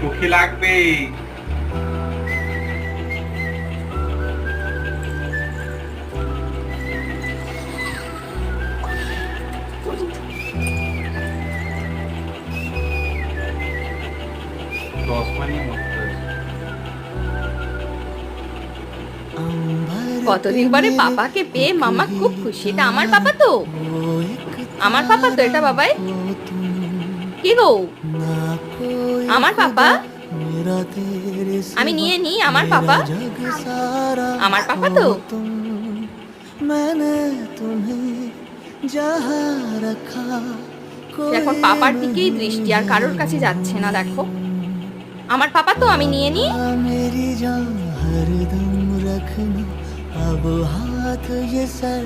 চোখে লাগবে। কতদিন পরে পাপাকে পেয়ে মামা খুব খুশি। এটা আমার পাপা তো, আমার পাপা তো এটা বাবাই। কি গো, আমার পাপা, আমি নিয়ে নি আমার পাপা, আমার পাপা তো। এখন পাপার দিকেই দৃষ্টি, আর কারোর কাছে যাচ্ছে না। দেখো আমার পাপা তো, আমি নিয়ে নি। मेरी जान हरदम रखना अब हाथ ये सर